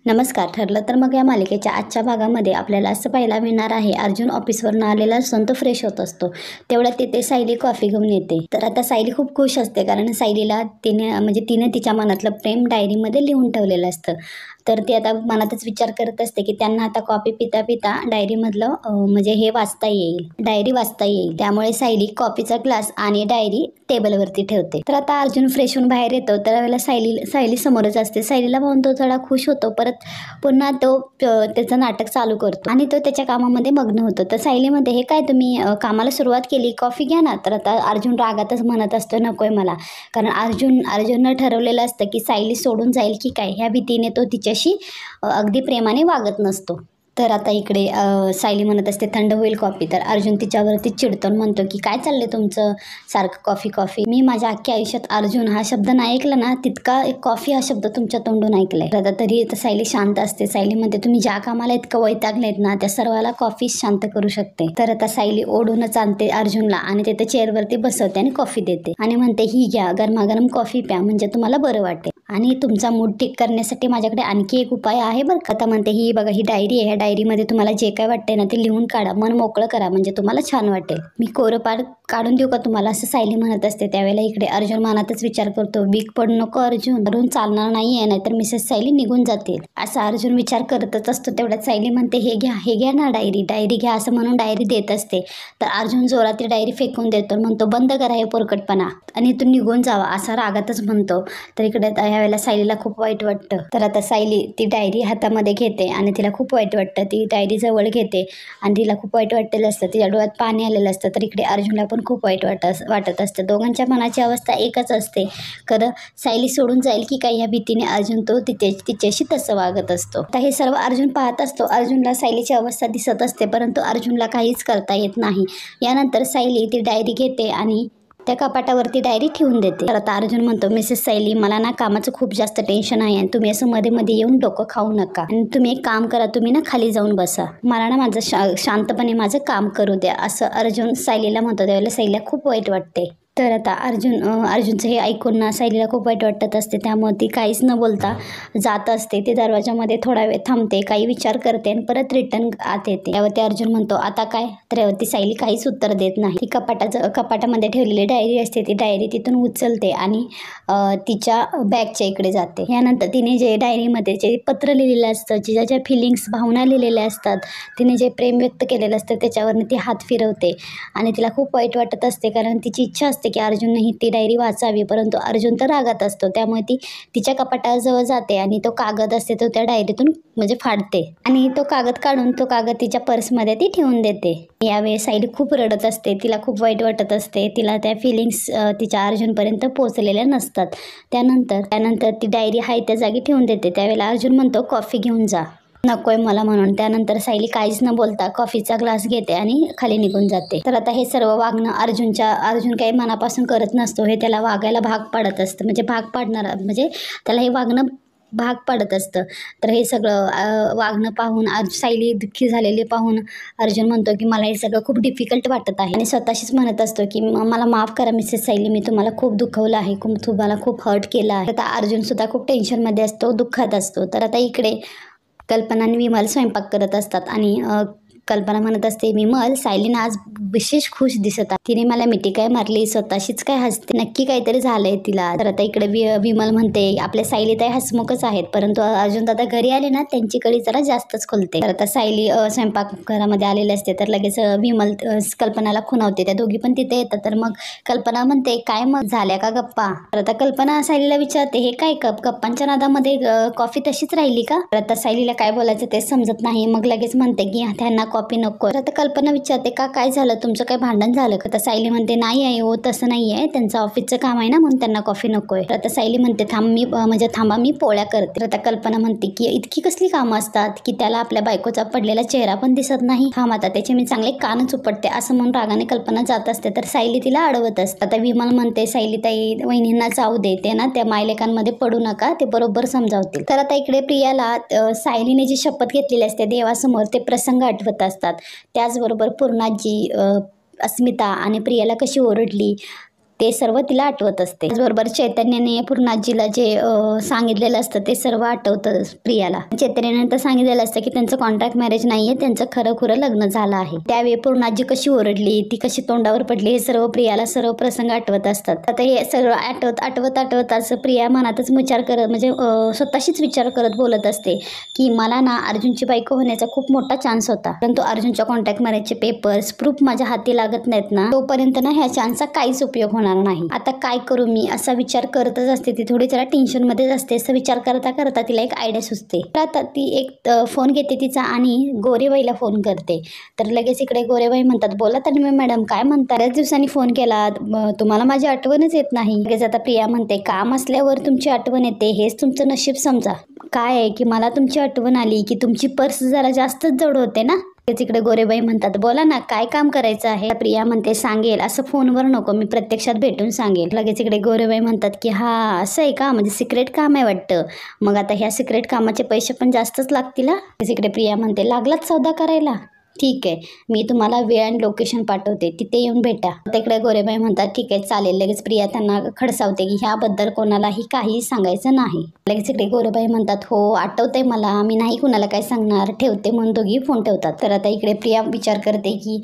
नमस्कार. ठरलं तर मग या मालिकेच्या आजच्या भागामध्ये आपल्याला असं पाहायला मिळणार आहे, अर्जुन ऑफिसवरून आलेला असतो तो फ्रेश होत असतो. तेवढ्यात तिथे सायली कॉफी घेऊन येते. तर आता सायली खूप खुश असते, कारण सायलीला तिने तिच्या मनातलं प्रेम डायरीमध्ये लिहून ठेवलेलं असतं. तर ती आता मनातच विचार करत असते की त्यांना आता कॉफी पिता पिता डायरीमधलं म्हणजे हे वाचता येईल, डायरी वाचता येईल. त्यामुळे सायली कॉफीचा ग्लास आणि डायरी टेबलवरती ठेवते. तर आता अर्जुन फ्रेश होऊन बाहेर येतो, तर वेळेला सायली समोरच असते. सायलीला पाहून तो थोडा खुश होतो. परत पुन्हा तो त्याचं नाटक चालू करतो आणि तो त्याच्या कामामध्ये मग्न होतो. तर सायलीमध्ये हे काय तुम्ही कामाला सुरुवात केली, कॉफी घ्या ना. तर आता अर्जुन रागातच म्हणत असतो नकोय मला, कारण अर्जुननं ठरवलेलं असतं की सायली सोडून जाईल की काय, ह्या भीतीने तो तिच्याशी अगदी प्रेमाने वागत नसतो. तर आता इकडे सायली म्हणत असते थंड होईल कॉफी. तर अर्जुन तिच्यावरती चिडतो, म्हणतो की काय चाललंय तुमचं सारखं कॉफी कॉफी. मी माझ्या अख्ख्या आयुष्यात अर्जुन हा शब्द नाही ऐकला ना, तितका एक कॉफी हा शब्द तुमच्या तोंडून ऐकलाय. तर आता तरी सायली शांत असते. सायली म्हणते तुम्ही ज्या कामाला इतकं वैतागलेत ना, त्या सर्वाला कॉफी शांत करू शकते. तर आता सायली ओढूनच आणते अर्जुनला आणि तिथे चेअरवरती बसवते आणि कॉफी देते आणि म्हणते ही घ्या, गरमागरम कॉफी प्या, म्हणजे तुम्हाला बरं वाटेल. आणि तुमचा मूड ठीक करण्यासाठी माझ्याकडे आणखी एक उपाय आहे बरं का. आता म्हणते ही बघा, ही डायरी आहे. ह्या डायरीमध्ये तुम्हाला जे काय वाटतंय ना ते लिहून काढा, मन मोकळं करा, म्हणजे तुम्हाला छान वाटेल. मी कोरं काढून देऊ का तुम्हाला, असं सायली म्हणत असते. त्यावेळेला इकडे अर्जुन मनातच विचार करतो, वीक पडू नको अर्जुन चालणार नाहीये, नाहीतर मिसेस सायली निघून जातील, असा अर्जुन विचार करतच असतो. तेवढ्यात सायली म्हणते हे घ्या ना डायरी घ्या, असं म्हणून डायरी देत असते. तर अर्जुन जोरात ती डायरी फेकून देतो, म्हणतो बंद करा हे पोरकटपणा आणि तू निघून जावा, असा रागातच म्हणतो. तर इकडे ह्यावेळेला सायलीला खूप वाईट वाटतं. तर आता सायली ती डायरी हातामध्ये घेते आणि तिला खूप वाईट वाटतं. ती डायरी जवळ घेते आणि तिला खूप वाईट वाटलेलं असतं, तिच्या डोळ्यात पाणी आलेलं असतं. तर इकडे अर्जुनला पण खूप वाईट वाटत असतं. दोघांच्या मनाची अवस्था एकच असते. खरं सायली सोडून जाईल की काय, ह्या भीतीने अर्जुन तो तिच्याशी तसं वागत असतो. आता हे सर्व अर्जुन पाहत असतो. अर्जुनला सायलीची अवस्था दिसत असते, परंतु अर्जुनला काहीच करता येत नाही. यानंतर सायली ती डायरी घेते आणि त्या कपाटावरती डायरी ठेवून देते. तर आता अर्जुन म्हणतो मिसेस सायली, मला ना कामाचं खूप जास्त टेन्शन आहे आणि तुम्ही असं मध्ये मध्ये येऊन डोकं खाऊ नका आणि तुम्ही एक काम करा, तुम्ही ना खाली जाऊन बसा, मला ना माझं शांतपणे माझं काम करू द्या, असं अर्जुन सायलीला म्हणतो. त्यावेळेला सायलीला खूप वाईट वाटते. तर आता अर्जुनचं हे ऐकून ना सायलीला खूप वाईट वाटत असते. त्यामुळे ती काहीच न बोलता जात असते. ती दरवाजामध्ये थोडा वेळ थांबते, काही विचार करते आणि परत रिटर्न आत येते. त्यावरती अर्जुन म्हणतो आता काय. तर यावरती सायली काहीच उत्तर देत नाही. ती कपाटामध्ये ठेवलेली डायरी असते, ती डायरी तिथून उचलते आणि तिच्या बॅगच्या इकडे जाते. यानंतर तिने जे डायरीमध्ये जे पत्र लिहिलेलं असतं, जिच्या ज्या फिलिंग्स भावना लिहिलेल्या असतात, तिने जे प्रेम व्यक्त केलेलं असतं, त्याच्यावरती ती हात फिरवते आणि तिला खूप वाईट वाटत असते, कारण तिची इच्छा असते की अर्जुनने ही ती डायरी वाचावी. परंतु अर्जुन तर रागात असतो. त्यामुळे ती तिच्या कपाटाजवळ जाते आणि तो कागद असते तो त्या डायरीतून म्हणजे फाडते आणि तो कागद काढून तो कागद तिच्या पर्समध्ये ती ठेवून देते. यावेळी सायली खूप रडत असते. तिला खूप वाईट वाटत असते. तिला त्या फिलिंग्स तिच्या अर्जुनपर्यंत पोहोचलेल्या नसतात. त्यानंतर ती डायरी आहे त्या जागी ठेवून देते. त्यावेळेला अर्जुन म्हणतो कॉफी घेऊन जा. नकोय मला म्हणून. त्यानंतर सायली काहीच न बोलता कॉफीचा ग्लास घेते आणि खाली निघून जाते. तर आता हे सर्व वागणं अर्जुन काही मनापासून करत नसतो. हे त्याला वागायला भाग पाडत असतं, म्हणजे भाग पाडणार म्हणजे त्याला हे वागणं भाग पाडत असतं. तर हे सगळं वागणं पाहून सायली दुःखी झालेली पाहून अर्जुन म्हणतो की मला हे सगळं खूप डिफिकल्ट वाटत आहे आणि स्वतःशीच म्हणत असतो की मला माफ करा मिसेस सायली, मी तुम्हाला खूप दुखवलं आहे, तुम्हाला खूप हर्ट केलं आहे. आता अर्जुन सुद्धा खूप टेन्शनमध्ये असतो, दुःखात असतो. तर आता इकडे कल्पना आणि विमल स्वयंपाक करत असतात आणि कल्पना म्हणत असते विमल, सायलीनं आज विशेष खुश दिसत आहे, तिने मला मिठी काय मारली, स्वतःशीच काय हसते, नक्की काहीतरी झालंय तिला. तर आता इकडे विमल म्हणते आपल्या सायली ताई हसमुखच आहेत, परंतु अर्जुन दादा घरी आले ना त्यांची कळी जरा जास्तच खुलते. तर आता सायली स्वयंपाक घरामध्ये आलेली असते. तर लगेच विमल कल्पनाला खुणावते. त्या दोघी पण तिथे येतात. तर मग कल्पना म्हणते काय मग झाल्या का गप्पा. तर आता कल्पना सायलीला विचारते हे काय गप्पांच्या नादामध्ये कॉफी तशीच राहिली का. तर आता सायलीला काय बोलायचं तेच समजत नाही. मग लगेच म्हणते की त्यांना कॉफी नको. तर आता कल्पना विचारते का काय झालं, तुमचं काय भांडण झालं का. तर सायली म्हणते नाही आहे हो, तसं नाही आहे, त्यांचं ऑफिसचं काम आहे ना म्हणून त्यांना कॉफी नकोय. तर आता सायली म्हणते थांबा मी पोळ्या करते. तर आता कल्पना म्हणते की इतकी कसली कामं असतात की त्याला आपल्या बायकोचा पडलेला चेहरा पण दिसत नाही, थांब आता त्याचे मी चांगले कानच उपटते, असं म्हणून रागाने कल्पना जात असते. तर सायली तिला अडवत असते. आता विमल म्हणते सायली ताई वहिनींना जाऊ दे, ते ना त्या मायलेकांमध्ये पडू नका, ते बरोबर समजावतील. तर आता इकडे प्रियाला सायलीने जी शपथ घेतलेली असते देवासमोर ते प्रसंग आठवत असतात. त्याचबरोबर पूर्णाजी अस्मिता आणि प्रियाला कशी ओरडली ते सर्व तिला आठवत असते. त्याचबरोबर चैतन्याने पूर्णाजीला जे सांगितलेलं असतं ते सर्व आठवतं प्रियाला. चैतन्याने तर सांगितलेलं असतं की त्यांचं कॉन्ट्रॅक्ट मॅरेज नाहीये, त्यांचं खरं खुरं लग्न झालं आहे. त्यावेळी पूर्णाजी कशी ओरडली, ती कशी तोंडावर पडली, हे सर्व प्रियाला सर्व प्रसंग आठवत असतात. आता हे सगळं आठवत असं प्रिया मनातच विचार करत म्हणजे स्वतःशीच विचार करत बोलत असते की मला ना अर्जुनची बायको होण्याचा खूप मोठा चान्स होता, परंतु अर्जुनच्या कॉन्ट्रॅक्ट मॅरेजचे पेपर्स प्रूफ माझ्या हाती लागत नाहीत ना, तोपर्यंत ना ह्या चान्सचा काहीच उपयोग होणार नाही. आता काय करू मी असा विचार करतच असते. ती थोडी जरा टेन्शन मध्येच असते. असं विचार करता करता तिला एक आयडिया सुचते. आता ती एक फोन घेते तिचा आणि गोरेबाईला फोन करते. तर लगेच इकडे गोरेबाई म्हणतात, बोला तन्मय मॅडम काय म्हणता, बऱ्याच दिवसांनी फोन केला, तुम्हाला माझी आठवणच येत नाही. लगेच आता प्रिया म्हणते, काम असल्यावर तुमची आठवण येते हेच तुमचं नशीब समजा. काय आहे की मला तुमची आठवण आली की तुमची पर्स जरा जास्तच जड होते ना. तिकडे गोरेबाई म्हणतात, बोला ना काय काम करायचं आहे. प्रिया म्हणते, सांगेल असं फोनवर नको, मी प्रत्यक्षात भेटून सांगेल. लगेच इकडे गोरेबाई म्हणतात की हा असं आहे का, म्हणजे सिक्रेट काम आहे वाटतं, मग आता ह्या सिक्रेट कामाचे पैसे पण जास्तच लागतील. इकडे प्रिया म्हणते, लागलाच सौदा करायला, ठीक आहे मी तुम्हाला वेळ आणि लोकेशन पाठवते, तिथे येऊन भेटा. तिकडे गोरेबाई म्हणतात, ठीक आहे चालेल. लगेच प्रिया त्यांना खडसावते की ह्याबद्दल कोणालाही काही सांगायचं नाही. लगेच इकडे गोरेबाई म्हणतात, हो आठवतंय मला, मी नाही कुणाला काय सांगणार, ठेवते म्हणून दोघी फोन ठेवतात. तर आता इकडे प्रिया विचार करते की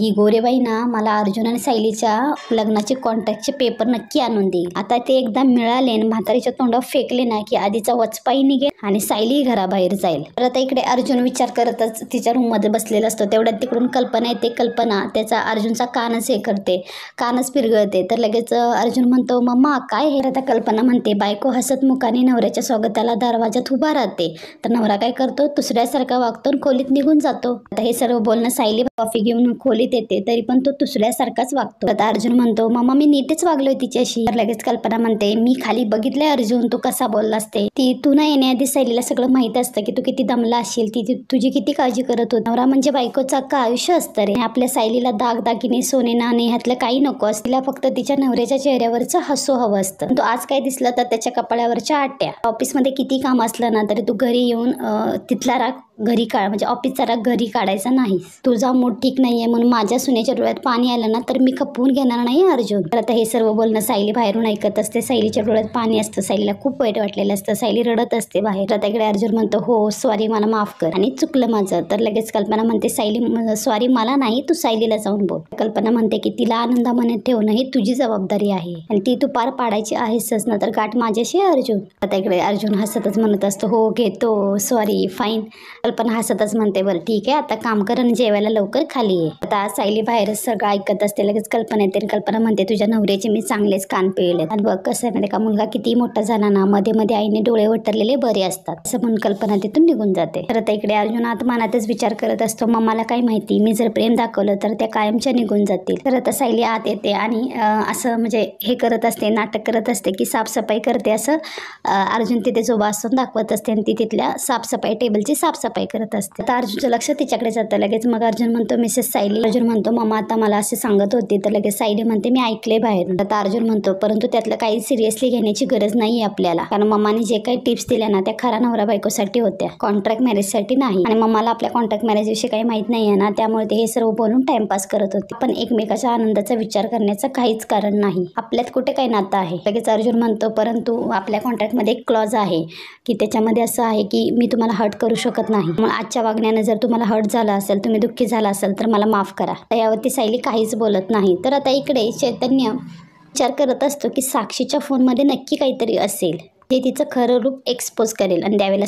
ही गोरेबाई ना मला अर्जुन आणि सायलीच्या लग्नाचे कॉन्ट्रॅक्टचे पेपर नक्की आणून देईल. आता ते एकदा मिळाले आणि म्हातारीच्या तोंडावर फेकले ना की आधीचा वचपाई निघेल आणि सायली घराबाहेर जाईल. तर आता इकडे अर्जुन विचार करतच तिच्या रूममध्ये बसलेला असतो. तेवढ्यात तिकडून कल्पना येते. कल्पना त्याचा अर्जुनचा कानच हे करते, कानच पिरगळते. तर लगेच अर्जुन म्हणतो, मम्मा काय हे. आता कल्पना म्हणते, बायको हसत मुखाने नवऱ्याच्या स्वागताला दरवाजात उभा राहते, तर नवरा काय करतो, दुसऱ्यासारखा वागतो आणि खोलीत निघून जातो. आता हे सर्व बोलणं सायली कॉफी घेऊन खोलीत येते, तरी पण तो दुसऱ्यासारखाच वागतो. आता अर्जुन म्हणतो, मम्मा मी नीटच वागलोय तिच्याशी. तर लगेच कल्पना म्हणते, मी खाली बघितलंय अर्जुन, तू कसा बोललास ते. तू ना येण्याआधी सायलीला सगळं माहित असतं की तू किती दमला असशील, ती तुझी किती काळजी करत होती. नवरा म्हणजे बायकोचं अख्खं आयुष्य असतं रे. आपल्या सायलीला दागदागिने सोने नाणे ह्यातलं काही नको असतं, तिला फक्त तिच्या नवऱ्याच्या चेहऱ्यावरचं हसू हवं असतं. तो आज काय दिसलं तर त्याच्या कपाळावरच्या आट्या. ऑफिसमध्ये किती काम असलं ना तरी तू घरी येऊन तिथला राग घरी काढ, म्हणजे ऑफिसचा राग घरी काढायचा नाही. तुझा मूड ठीक नाहीये म्हणून माझ्या सुनेच्या डोळ्यात पाणी आलं ना तर मी खपवून घेणार नाही अर्जुन. तर आता हे सर्व बोलणं सायली बाहेरून ऐकत असते. सायलीच्या डोळ्यात पाणी असतं, सायलीला खूप वाईट वाटलेलं असतं, सायली रडत असते बाहेर. आता इकडे अर्जुन म्हणतो, हो सॉरी मला माफ कर आणि चुकलं माझं. तर लगेच कल्पना म्हणते, सायली सॉरी मला नाही, तू सायलीला जाऊन बोल. कल्पना म्हणते की तिला आनंदामध्ये ठेवणं ही तुझी जबाबदारी आहे आणि ती तू पार पाडायची आहेसच ना, तर गाठ माझ्याशी अर्जुन. आता इकडे अर्जुन हसतच म्हणत असतो, हो घेतो सॉरी फाईन. कल्पना हसतच म्हणते, बरं ठीक आहे आता काम कर आणि जेवायला लवकर खाली ये. आता सायली बाहेरच सगळं ऐकत असते. लगेच कल्पना येते. कल्पना म्हणते, तुझ्या नवऱ्याचे मी चांगलेच कान पिळले आणि बघ कसं आहे म्हणजे का, मुलगा किती मोठा झाला ना मध्ये मध्ये आईने डोळे वटरलेले बरे असतात, असं म्हणून कल्पना तिथून निघून जाते. तर आता इकडे अर्जुन आत मनातच विचार करत असतो, मम्माला काय माहिती, मी जर प्रेम दाखवलं तर त्या कायमच्या निघून जातील. तर आता सायली आत येते आणि असं म्हणजे हे करत असते, नाटक करत असते की साफसफाई करते असं अर्जुन तिथे उभा असून दाखवत असते आणि ती तिथल्या साफसफाई टेबलची साफसफाई करत असते. आता अर्जुनचं लक्ष तिच्याकडे जातं. लगेच मग अर्जुन म्हणतो, मिसेस सायली. अर्जुन म्हणतो, मम्मा आता मला असे सांगत होती. तर लगेच सायली म्हणते, मी ऐकले बाहेर. आता अर्जुन म्हणतो, परंतु त्यातलं काही सिरियसली घेण्याची गरज नाही आपल्याला, कारण मम्माने जे काही टिप्स दिल्या ना त्या खरा नवरा बायकोसाठी होत्या, कॉन्ट्रॅक्ट मॅरेजसाठी नाही. आणि मम्माला आपल्या कॉन्ट्रॅक्ट मॅरेज विषयी काही माहित नाहीये ना, त्यामुळे ते हे सर्व बोलून टाइमपास करत होते. पण एकमेकाच्या आनंदाचा विचार करण्याचं काहीच कारण नाही, आपल्यात कुठे काही नातं आहे. लगेच अर्जुन म्हणतो, परंतु आपल्या कॉन्ट्रॅक्टमध्ये एक क्लॉज आहे की त्याच्यामध्ये असं आहे की मी तुम्हाला हर्ट करू शकत नाही. मग आजच्या वागण्याने जर तुम्हाला हर्ट झाला असेल, तुम्ही दुःखी झाला असेल तर मला माफ करा. यावरती सायली काहीच बोलत नाही. तर आता इकडे चैतन्य विचार करत असतो की साक्षीच्या फोनमध्ये नक्की काहीतरी असेल जे तिचं खरं रूप एक्सपोज करेल. आणि त्यावेळेला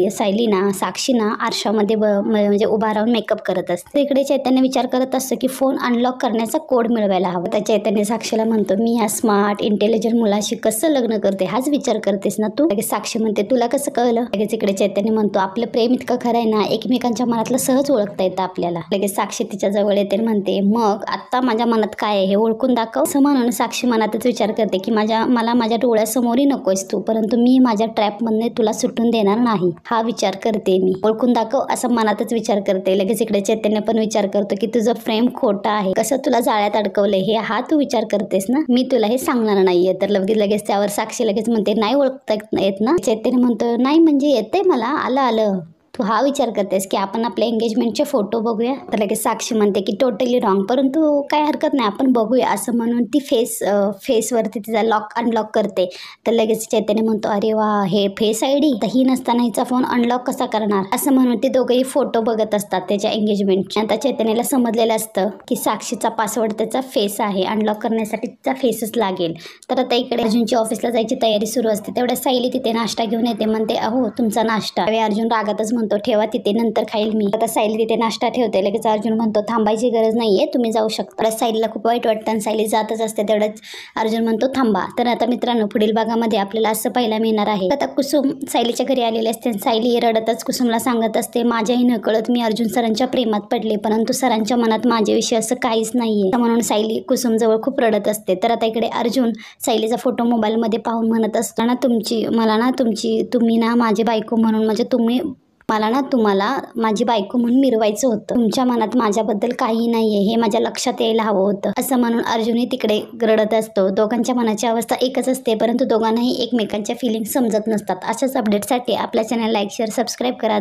सायली ना साक्षी ना आरशामध्ये म्हणजे उभा राहून मेकअप करत असते. इकडे चैतन्य विचार करत असतं की फोन अनलॉक करण्याचा कोड मिळवायला हवा. तर चैतन्य साक्षीला म्हणतो, मी ह्या स्मार्ट इंटेलिजंट मुलाशी कसं लग्न करते हाच विचार करतेस ना तू. लगेच साक्षी म्हणते, तुला कसं कळलं. लगेच इकडे चैतन्य म्हणतो, आपलं प्रेम इतकं खरं आहे ना, एकमेकांच्या मनातलं सहज ओळखता येतं आपल्याला. लगेच साक्षी तिच्या जवळ येते म्हणते, मग आता माझ्या मनात काय आहे हे ओळखून दाखव. असं म्हणून साक्षी मनातच विचार करते की मला माझ्या डोळ्यासमोरही नकोयस तू, परंतु मी माझ्या ट्रॅपमधने तुला सुटून देणार नाही हा विचार करते, मी ओळखून दाखव असं मनातच विचार करते. लगेच इकडे चैतन्य पण विचार करतो की तुझं प्रेम खोटं आहे, कसं तुला जाळ्यात अडकवलंय हे हा तू विचार करतेस ना, मी तुला हे सांगणार नाहीये. तर लगेच त्यावर साक्षी लगेच म्हणते, नाही ओळखता येत ना. चैतन्य म्हणतो, नाही म्हणजे येते मला, आलं तू हा विचार करतेस की आपण आपल्या एंगेजमेंटचे फोटो बघूया. तर लगेच साक्षी म्हणते की टोटली रॉंग, परंतु काय हरकत नाही आपण बघूया असं म्हणून ती फेसवरती तिचा लॉक अनलॉक करते. तर लगेच चैतन्य म्हणतो अरे वा, हे फेस आयडी, तर ही नसताना हिचा फोन अनलॉक कसा करणार, असं म्हणून ते दोघेही फोटो बघत असतात त्याच्या एंगेजमेंटचे. आता चैतन्याला समजलेलं असतं की साक्षीचा पासवर्ड त्याचा फेस आहे, अनलॉक करण्यासाठी तिचा फेसच लागेल. तर आता इकडे अर्जुनची ऑफिसला जायची तयारी सुरू असते. तेवढ्या सायली तिथे नाश्ता घेऊन येते. म्हणते अहो तुमचा नाश्ता. अर्जुन रागातच म्हणतो ठेवा तिथे, नंतर खाईल मी. आता सायली तिथे नाश्ता ठेवते. लगेच अर्जुन म्हणतो थांबायची गरज नाहीये, तुम्ही जाऊ शकता. सायलीला खूप वाईट वाटतं आणि सायली जातच असते. तेवढ्याच अर्जुन म्हणतो थांबा. तर आता मित्रांनो पुढील भागामध्ये आपल्याला असं पाहायला मिळणार आहे. आता कुसुम सायलीच्या घरी आलेली असते. सायली रडतच कुसुमला सांगत असते माझ्याही नकळत मी अर्जुन सरांच्या प्रेमात पडले, परंतु सरांच्या मनात माझ्याविषयी असं काहीच नाहीये, म्हणून सायली कुसुम जवळ खूप रडत असते. तर आता इकडे अर्जुन सायलीचा फोटो मोबाईलमध्ये पाहून म्हणत असतो ना तुम्ही ना माझी बायको म्हणून, म्हणजे तुम्हाला माझी बायको म्हणून मिरवायचं होतं, तुमच्या मनात माझ्याबद्दल काही नाहीये हे माझ्या लक्षात यायला हवं होतं, असं म्हणून अर्जुनही तिकडे रडत असतो. दोघांच्या मनाची अवस्था एकच असते, परंतु दोघांनाही एकमेकांच्या फिलिंग समजत नसतात. अशाच अपडेटसाठी आपल्या चॅनल लाईक शेअर सबस्क्राईब करा.